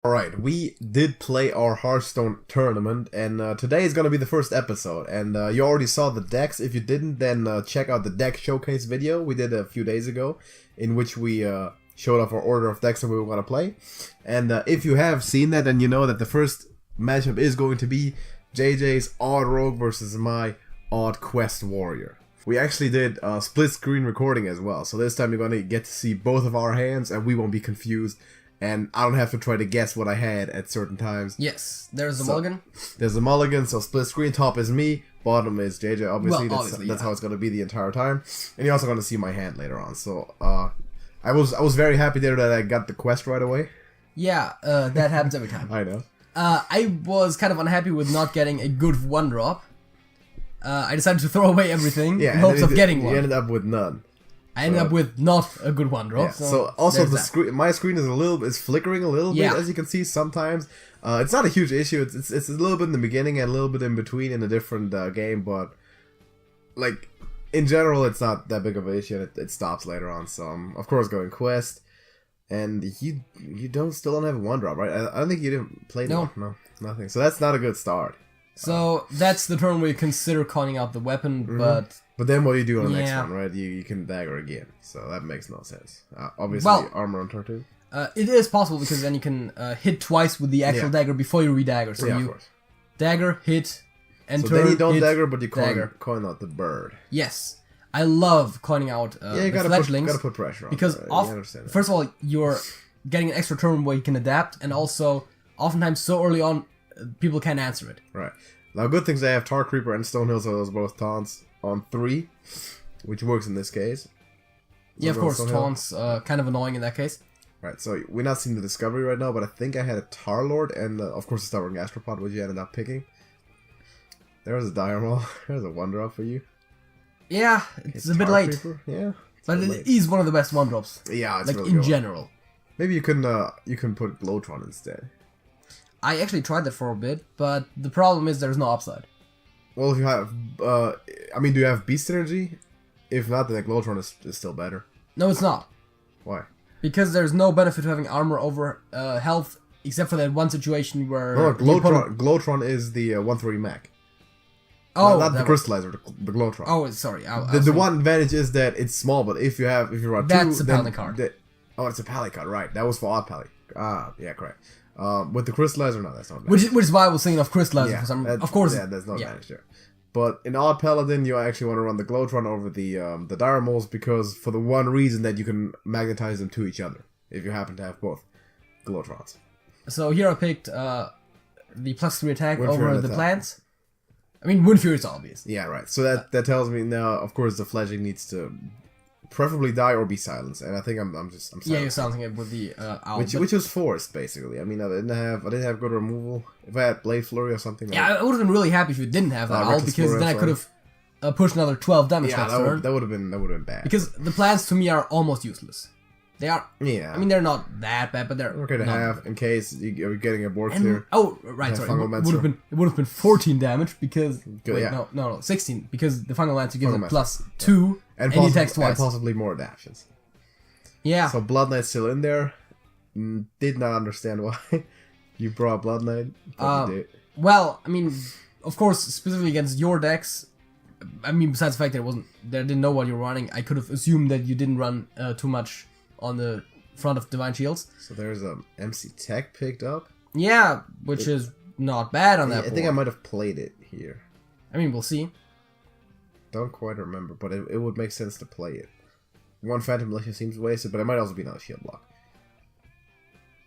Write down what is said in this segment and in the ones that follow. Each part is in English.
Alright, we did play our Hearthstone tournament, and today is going to be the first episode, and you already saw the decks. If you didn't, then check out the deck showcase video we did a few days ago, in which we showed off our order of decks that we were going to play. And if you have seen that, then you know that the first matchup is going to be JJ's Odd Rogue versus my Odd Quest Warrior. We actually did split screen recording as well, so this time you're going to get to see both of our hands, and we won't be confused. And I don't have to try to guess what I had at certain times. Yes, there's a mulligan. There's a mulligan, so split screen. Top is me, bottom is JJ. Obviously, that's how it's going to be the entire time. And you're also going to see my hand later on. So I was very happy there that I got the quest right away. Yeah, that happens every time. I know. I was kind of unhappy with not getting a good one drop. I decided to throw away everything in hopes of getting one. You ended up with none. I ended up with not a good one drop. Yeah, so also the screen, my screen is flickering a little bit, as you can see sometimes. It's not a huge issue. It's a little bit in the beginning and a little bit in between in a different game, but like in general, it's not that big of an issue. It stops later on. So I'm of course going quest, and you still don't have a one drop, right? I don't think you didn't play. No, nothing. So that's not a good start. So that's the turn where you consider calling out the weapon, But then what do you do on the next one, right? You can dagger again, so that makes no sense. Obviously, armor on turn 2. It is possible because then you can hit twice with the actual dagger before you re-dagger. So you dagger, hit, and turn. So then you don't dagger, but you coin out the bird. Yes, I love coining out you gotta put pressure on because first of all, you're getting an extra turn where you can adapt, and also oftentimes so early on, people can't answer it. Right. Now, good things I have Tar Creeper and Stonehill, so those both taunts on 3, which works in this case. Yeah, of course, taunts kind of annoying in that case. Right, so we're not seeing the discovery right now, but I think I had a Tar Lord and, of course, a Stubborn Gastropod, which you ended up picking. There's a Diamond. There's a 1-drop for you. Yeah, it's a bit late. Creeper. Yeah, but it is one of the best 1-drops. Yeah, it's like really in good general. Maybe you can put Glowtron instead. I actually tried that for a bit, but the problem is there's no upside. Well, if you have, I mean, do you have Beast Energy? If not, then the Glowtron is still better. No, it's not. Why? Because there's no benefit to having armor over health, except for that one situation where... No, Glowtron is the 1-3 mech. Oh, not the Crystallizer, the Glowtron. Oh, sorry. The one advantage is that it's small, but if you run 2... That's a Pally card. It's a Pally card, right. That was for Odd Pally. Ah, yeah, correct. With the Crystallizer, no, that's not bad. Which is why I was thinking of Crystallizer for some reason. Of course. Yeah, there's no advantage there. But in Odd Paladin, you actually want to run the Glowtron over the Dire Moles because for the one reason that you can magnetize them to each other if you happen to have both Glowtrons. So here I picked the +3 attack over the plants. I mean, Wind Fury is obvious. Yeah, right. So that tells me now, of course, the fledgling needs to preferably die or be silenced, and I think I'm silenced. Yeah, you're silencing it with the owl. Which was forced, basically. I mean, I didn't have good removal. If I had Blade Flurry or something. Yeah, I would have been really happy if you didn't have that owl, because then I could have pushed another 12 damage next turn. That would have been bad. Because the plants to me are almost useless. They are. Yeah. I mean, they're not that bad, but they're okay to have in case you're getting a board clear. Oh, right. Sorry. It would have been 14 damage because no 16 because the Fungal Lancer gives it +2 and he attacks twice. And possibly more adaptions. Yeah. So Blood Knight's still in there. Did not understand why you brought Blood Knight. Well, I mean, of course, specifically against your decks. I mean, besides the fact that they didn't know what you were running, I could have assumed that you didn't run too much on the front of Divine Shields. So there's a MC Tech picked up. Yeah, which is not bad on that board. I think I might have played it here. I mean, we'll see. Don't quite remember, but it would make sense to play it. One Phantom Militia seems wasted, but it might also be another shield block.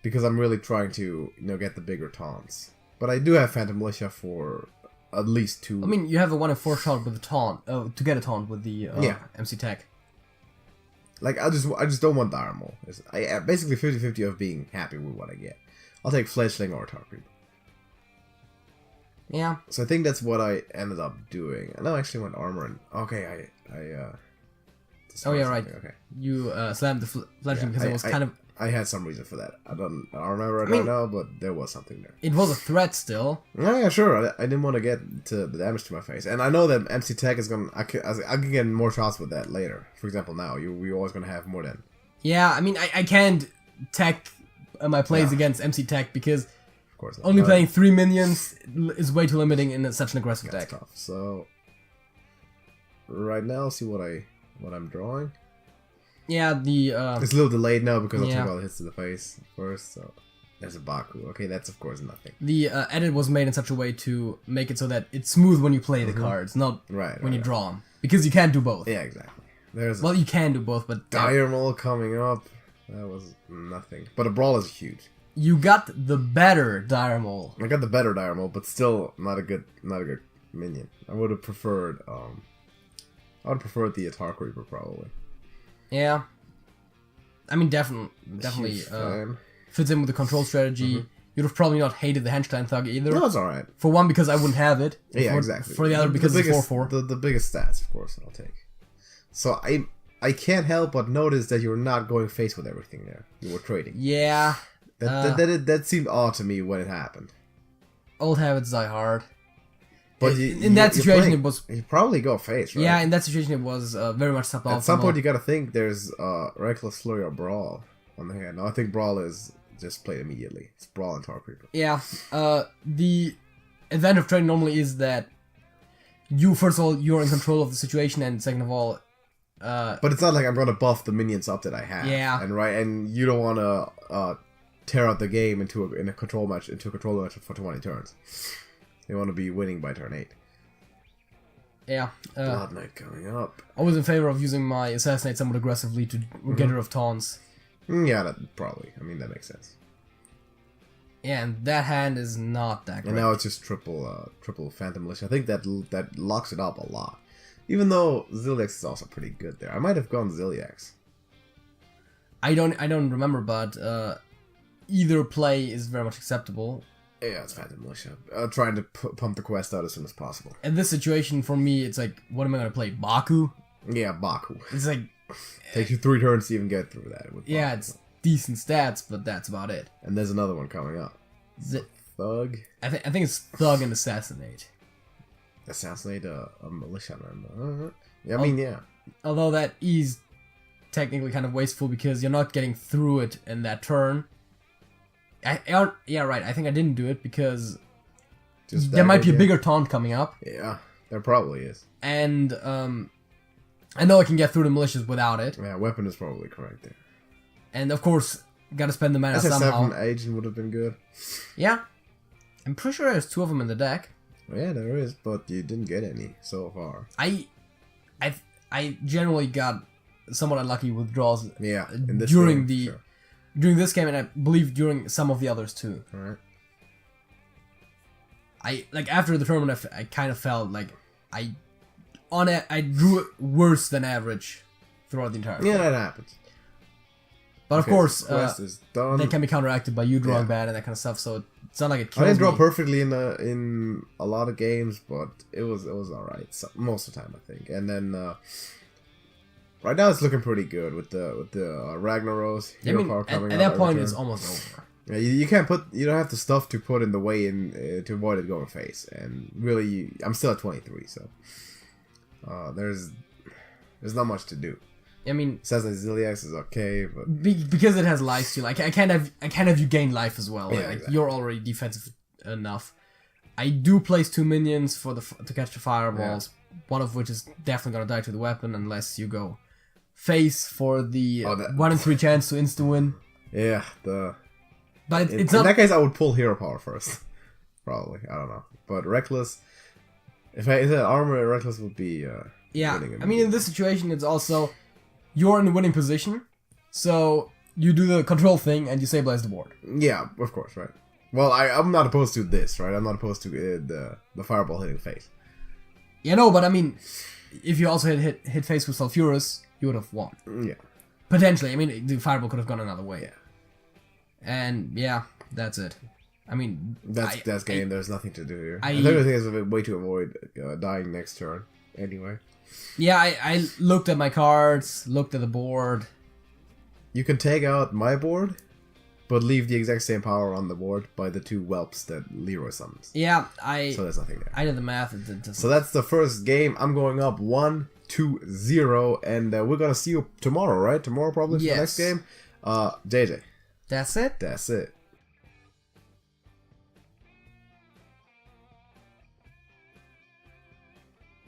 Because I'm really trying to, get the bigger taunts. But I do have Phantom Militia for at least 2. I mean, you have a 1 in 4 shot with the taunt, to get a taunt with the MC Tech. Like, I just don't want Dire Mole. I basically 50-50 of being happy with what I get. I'll take Fledgling or Tar Creeper. Yeah. So I think that's what I ended up doing. And I actually went armor and... Okay, oh, yeah, right. Okay. You slammed the Fledgling because it was kind of... I had some reason for that. I don't remember right now, but there was something there. It was a threat still. Yeah, sure. I didn't want to get to the damage to my face, and I know that MC Tech is gonna. I can get more shots with that later. For example, now we're always gonna have more than. Yeah, I mean, I can't tech my plays against MC Tech because Of course not. only playing 3 minions is way too limiting in such an aggressive That's deck. tough. So right now, see what I'm drawing. Yeah, the It's a little delayed now because I yeah. took all the hits to the face first. So there's a Baku. Okay, that's of course nothing. the edit was made in such a way to make it so that it's smooth when you play the cards, not when you draw them, because you can't do both. Yeah, exactly. There's Well, you can do both, but Diamond coming up. That was nothing. But a brawl is huge. you got the better Dire Mole. I got the better Diamond, but still not a good minion. I would have preferred the Attack Reaper probably. Yeah, I mean definitely Huge fan. fits in with the control strategy. You'd have probably not hated the Henstein Thug either. No, it's alright. For one, because I wouldn't have it. Yeah, for, exactly. For the other, because it's 4/4. The biggest stats, of course, I'll take. So I can't help but notice that you're not going face with everything there. You were trading. Yeah. That seemed odd to me when it happened. Old habits die hard. But in that situation, it was. You probably go face, right? Yeah, in that situation, it was very much suboptimal. At some point, you gotta think there's Reckless Flurry or Brawl on the hand. No, I think Brawl is just played immediately. It's Brawl and Tar Creeper. Yeah. The advantage of trading normally is that you, first of all, you're in control of the situation, and second of all, but it's not like I'm gonna buff the minions up that I have. Yeah. And you don't wanna tear out the game into a control match for 20 turns. You want to be winning by turn 8. Yeah. Blood Knight coming up. I was in favor of using my Assassinate somewhat aggressively to get rid of taunts. Yeah, that probably. I mean, that makes sense. Yeah, and that hand is not that great. And now it's just triple Phantom Militia. I think that locks it up a lot. Even though Zilliax is also pretty good there. I might have gone Zilliax. I don't remember, but either play is very much acceptable. Yeah, it's Phantom Militia. Trying to pump the quest out as soon as possible. In this situation, for me, it's like, what am I going to play? Baku? Yeah, Baku. It's like... Takes you 3 turns to even get through that. With yeah, Baku. it's decent stats, but that's about it. And there's another one coming up. Thug? I think it's Thug and Assassinate. Assassinate a militia member. Yeah, I mean, yeah. Although that is technically kind of wasteful because you're not getting through it in that turn. Yeah, right. I think I didn't do it because there might be a bigger taunt coming up. Yeah, there probably is. And I know I can get through the militias without it. Yeah, weapon is probably correct there. And of course, gotta spend the mana somehow. SS7 Agent would have been good. Yeah. I'm pretty sure there's 2 of them in the deck. Yeah, there is, but you didn't get any so far. I generally got somewhat unlucky with draws. Yeah, in this during game, sure. During this game, and I believe during some of the others too. Alright. After the tournament, I kind of felt like I drew it worse than average throughout the entire Yeah, thing. that happens. But of course, quest is done. they can be counteracted by you drawing bad and that kind of stuff. So it's not like it kills I didn't draw me. perfectly in a lot of games, but it was alright most of the time, I think. And then right now it's looking pretty good with the Ragnaros hero power coming at out that point every it's turn. almost over. Yeah, you don't have the stuff to put in the way to avoid it going face. And really, I'm still at 23, so there's not much to do. I mean, Assassinate Zilliax is okay, but because it has life steal, I can't have you gain life as well. Yeah, Like, exactly. You're already defensive enough. I do place 2 minions to catch the fireballs. One of which is definitely gonna die to the weapon unless you go face for the 1 in 3 chance to insta win. yeah, But in it's not. that case I would pull hero power first, probably. I don't know, but reckless. If I had armor, reckless would be Yeah, winning I mean in this situation it's also you're in a winning position, so you do the control thing and you stabilize the board. Yeah, of course, right. Well, I'm not opposed to this, right? I'm not opposed to the fireball hitting face. Yeah, no, but I mean, if you also hit face with Sulfurous, you would have won. Yeah. Potentially, I mean, the fireball could have gone another way. Yeah. And yeah, that's it. I mean, That's game. There's nothing to do here. I think everything is a way to avoid dying next turn. Anyway, yeah, I looked at my cards, looked at the board. you can take out my board, but leave the exact same power on the board by the 2 whelps that Leroy summons. Yeah, So there's nothing there. I did the math. So that's the first game. I'm going up 1-2-0, and we're gonna see you tomorrow, right? Tomorrow probably for the next Yes. game. JJ. That's it? That's it.